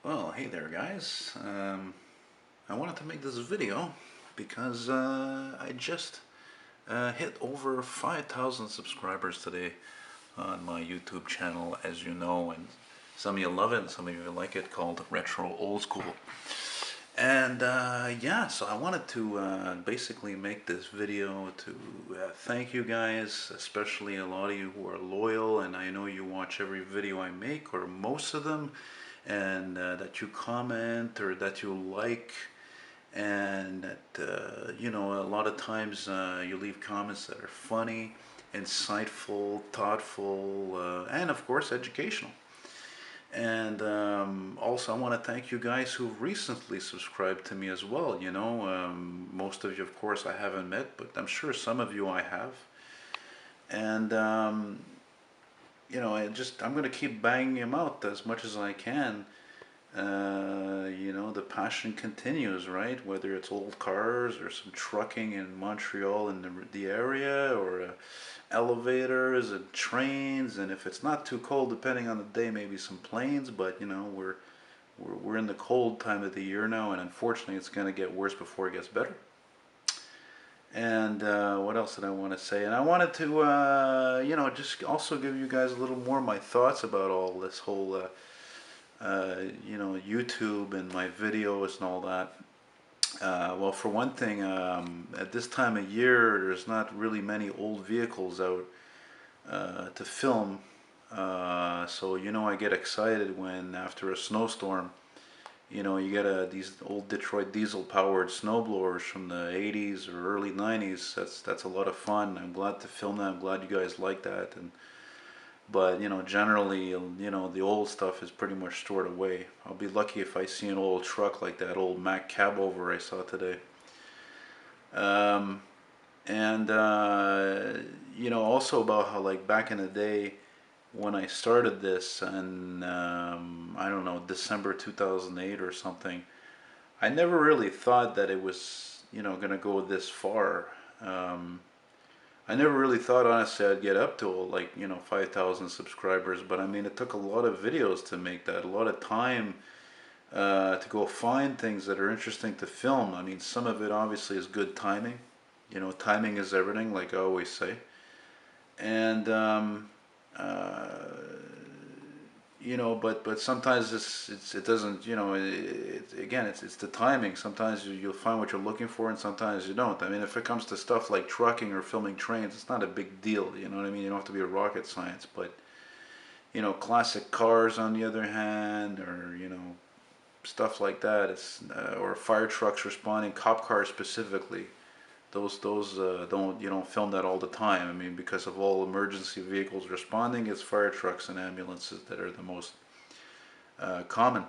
Well, hey there guys. I wanted to make this video because I just hit over 5,000 subscribers today on my YouTube channel, as you know, and some of you love it and some of you like it, called Retro Old School. And yeah, so I wanted to basically make this video to thank you guys, especially a lot of you who are loyal, and I know you watch every video I make, or most of them, and that you comment or that you like, and that you know, a lot of times you leave comments that are funny, insightful, thoughtful, and of course educational. And also I want to thank you guys who've recently subscribed to me as well. You know, most of you of course I haven't met, but I'm sure some of you I have. And you know, I'm going to keep banging them out as much as I can. You know, the passion continues, right? Whether it's old cars or some trucking in Montreal in the area, or elevators and trains, and if it's not too cold, depending on the day, maybe some planes. But you know, we're in the cold time of the year now, and unfortunately, it's going to get worse before it gets better. And what else did I want to say? And I wanted to, you know, just also give you guys a little more of my thoughts about all this whole, you know, YouTube and my videos and all that. Well, for one thing, at this time of year, there's not really many old vehicles out to film. So, you know, I get excited when after a snowstorm, you know, you get these old Detroit diesel-powered snowblowers from the 80s or early 90s. That's a lot of fun. I'm glad to film that. I'm glad you guys like that. But you know, generally, you know, the old stuff is pretty much stored away. I'll be lucky if I see an old truck like that old Mack cab over I saw today. And you know, also about how, like, back in the day when I started this, and I don't know, December 2008 or something, I never really thought that it was, you know, gonna go this far. I never really thought, honestly, I'd get up to, like, you know, 5,000 subscribers. But I mean, it took a lot of videos to make that, a lot of time to go find things that are interesting to film. I mean, some of it obviously is good timing. You know, timing is everything, like I always say. And you know, but sometimes it doesn't, you know, again, it's the timing. Sometimes you'll find what you're looking for, and sometimes you don't. I mean, if it comes to stuff like trucking or filming trains, it's not a big deal, you know what I mean? You don't have to be a rocket science. But you know, classic cars on the other hand, or you know, stuff like that, it's or fire trucks responding, cop cars specifically, those you don't film that all the time. I mean, because of all emergency vehicles responding, it's fire trucks and ambulances that are the most common.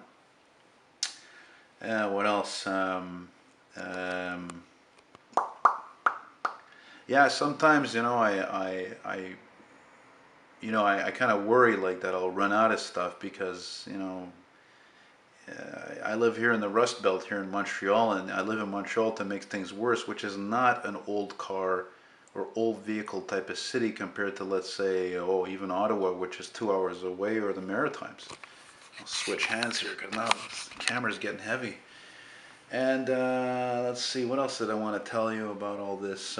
What else? Yeah, sometimes, you know, I kind of worry like that I'll run out of stuff, because you know, I live here in the Rust Belt here in Montreal, and I live in Montreal to make things worse, which is not an old car or old vehicle type of city compared to, let's say, oh, even Ottawa, which is 2 hours away, or the Maritimes. I'll switch hands here because now the camera's getting heavy. And let's see, what else did I want to tell you about all this?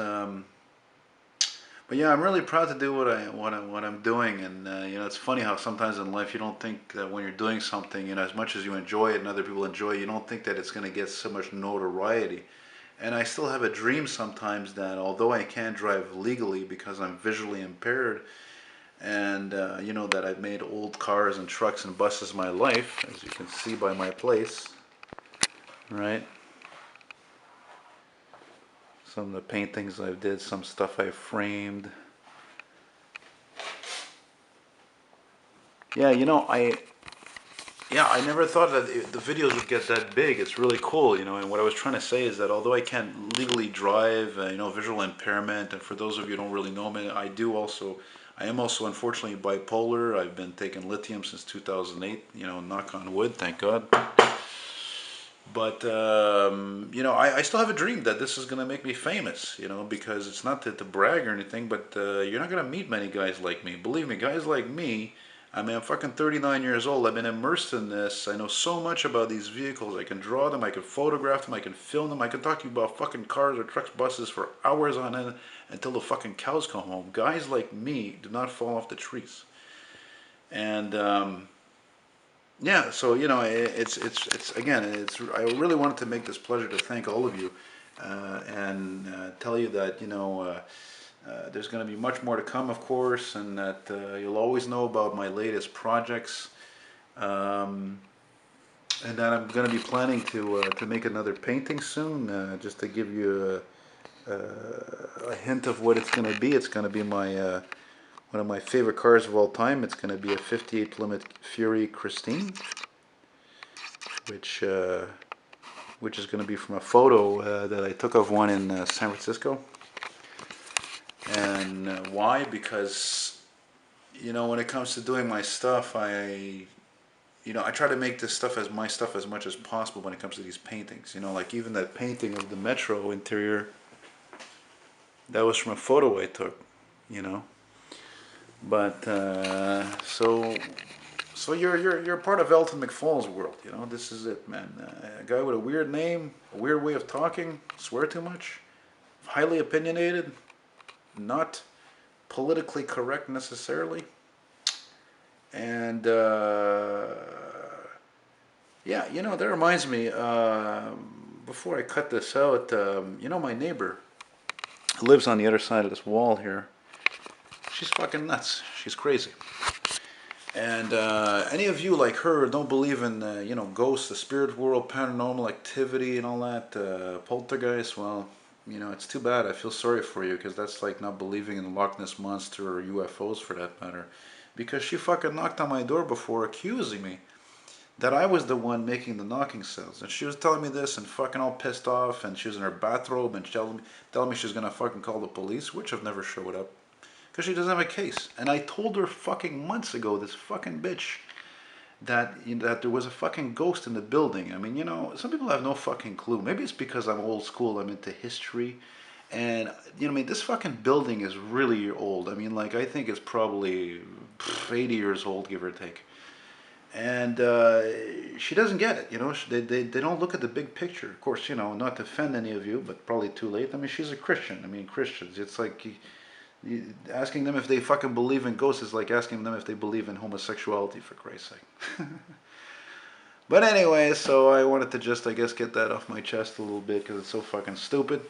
But yeah, I'm really proud to do what I'm doing. And you know, it's funny how sometimes in life you don't think that when you're doing something, you know, as much as you enjoy it and other people enjoy it, you don't think that it's going to get so much notoriety. And I still have a dream sometimes that, although I can't drive legally because I'm visually impaired, and you know, that I've made old cars and trucks and buses my life, as you can see by my place, right? Some of the paintings I've did, some stuff I framed. Yeah, you know, I never thought that the videos would get that big. It's really cool, you know. And what I was trying to say is that although I can't legally drive, you know, visual impairment, and for those of you who don't really know me, I am also unfortunately bipolar. I've been taking lithium since 2008. You know, knock on wood, thank God. But you know, I still have a dream that this is gonna make me famous. You know, because it's not to brag or anything, but you're not gonna meet many guys like me. Believe me, guys like me, I mean, I'm fucking 39 years old. I've been immersed in this. I know so much about these vehicles. I can draw them, I can photograph them, I can film them. I can talk to you about fucking cars or trucks, buses for hours on end until the fucking cows come home. Guys like me do not fall off the trees. And yeah, so you know, it's again, it's. I really wanted to make this pleasure to thank all of you, and tell you that you know. There's going to be much more to come, of course, and that you'll always know about my latest projects. And that I'm going to be planning to make another painting soon, just to give you a hint of what it's going to be. It's going to be my one of my favorite cars of all time. It's going to be a '58 Plymouth Fury Christine, which is going to be from a photo that I took of one in San Francisco. And why? Because, you know, when it comes to doing my stuff, I try to make this stuff as my stuff as much as possible when it comes to these paintings. You know, like even that painting of the metro interior, that was from a photo I took, you know. But, so you're part of Elton McFall's world, you know. This is it, man. A guy with a weird name, a weird way of talking, swear too much, highly opinionated, not politically correct necessarily, and yeah, you know, that reminds me, before I cut this out, you know, my neighbor lives on the other side of this wall here. She's fucking nuts. She's crazy. And any of you like her don't believe in you know, ghosts, the spirit world, paranormal activity and all that, poltergeist, well, you know, it's too bad. I feel sorry for you, because that's like not believing in the Loch Ness Monster or UFOs for that matter. Because she fucking knocked on my door before accusing me that I was the one making the knocking sounds. And she was telling me this and fucking all pissed off, and she was in her bathrobe and telling me she was going to fucking call the police, which have never showed up. Because she doesn't have a case. And I told her fucking months ago, this fucking bitch, that that there was a fucking ghost in the building. I mean, you know, some people have no fucking clue. Maybe it's because I'm old school, I'm into history. And, you know, I mean, this fucking building is really old. I mean, like, I think it's probably 80 years old, give or take. And she doesn't get it, you know. They don't look at the big picture. Of course, you know, not to offend any of you, but probably too late. I mean, she's a Christian. I mean, Christians, it's like... asking them if they fucking believe in ghosts is like asking them if they believe in homosexuality, for Christ's sake. But anyway, so I wanted to just, I guess, get that off my chest a little bit, because it's so fucking stupid.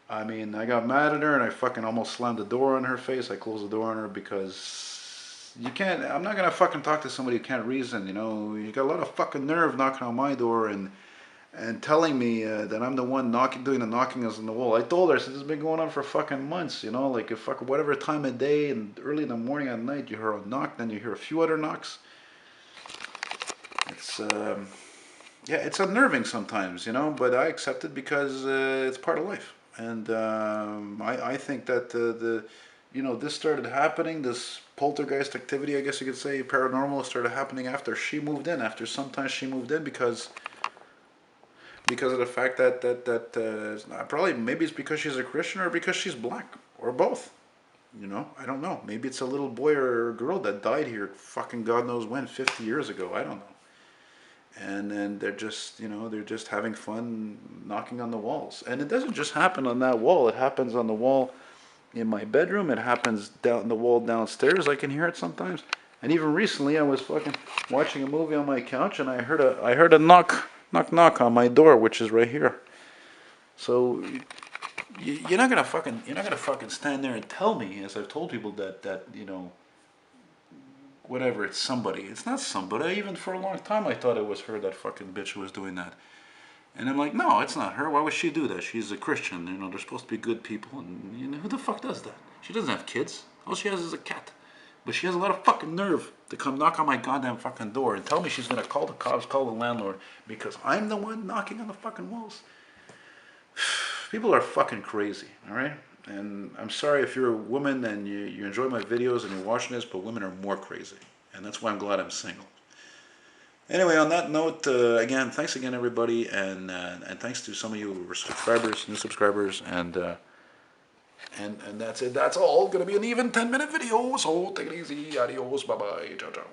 I mean, I got mad at her and I fucking almost slammed the door on her face. I closed the door on her because you can't, I'm not gonna fucking talk to somebody who can't reason, you know. You got a lot of fucking nerve knocking on my door and telling me that I'm the one doing the knocking on the wall. I told her, I said, this has been going on for fucking months, you know, like if fucking whatever time of day and early in the morning at night you hear a knock, then you hear a few other knocks. It's, yeah, it's unnerving sometimes, you know, but I accept it because it's part of life. And I think that you know, this started happening, this poltergeist activity, I guess you could say, paranormal, started happening after she moved in, after sometimes she moved in, because of the fact that probably maybe it's because she's a Christian or because she's black or both. You know, I don't know. Maybe it's a little boy or a girl that died here fucking God knows when, 50 years ago. I don't know. And then they're just, you know, they're just having fun knocking on the walls. And it doesn't just happen on that wall. It happens on the wall in my bedroom. It happens down the wall downstairs. I can hear it sometimes. And even recently I was fucking watching a movie on my couch and I heard a knock on my door, which is right here. So you're not gonna fucking stand there and tell me, as I've told people, that you know, whatever, it's somebody. It's not somebody. Even for a long time I thought it was her, that fucking bitch who was doing that. And I'm like, no, it's not her. Why would she do that? She's a Christian. You know, they're supposed to be good people. And you know, who the fuck does that? She doesn't have kids. All she has is a cat. But she has a lot of fucking nerve to come knock on my goddamn fucking door and tell me she's going to call the cops, call the landlord, because I'm the one knocking on the fucking walls. People are fucking crazy, alright? And I'm sorry if you're a woman and you enjoy my videos and you're watching this, but women are more crazy. And that's why I'm glad I'm single. Anyway, on that note, again, thanks again, everybody. And thanks to some of you who were subscribers, new subscribers. And And that's it. That's all. Gonna be an even 10-minute video. So take it easy. Adios. Bye bye. Ciao ciao.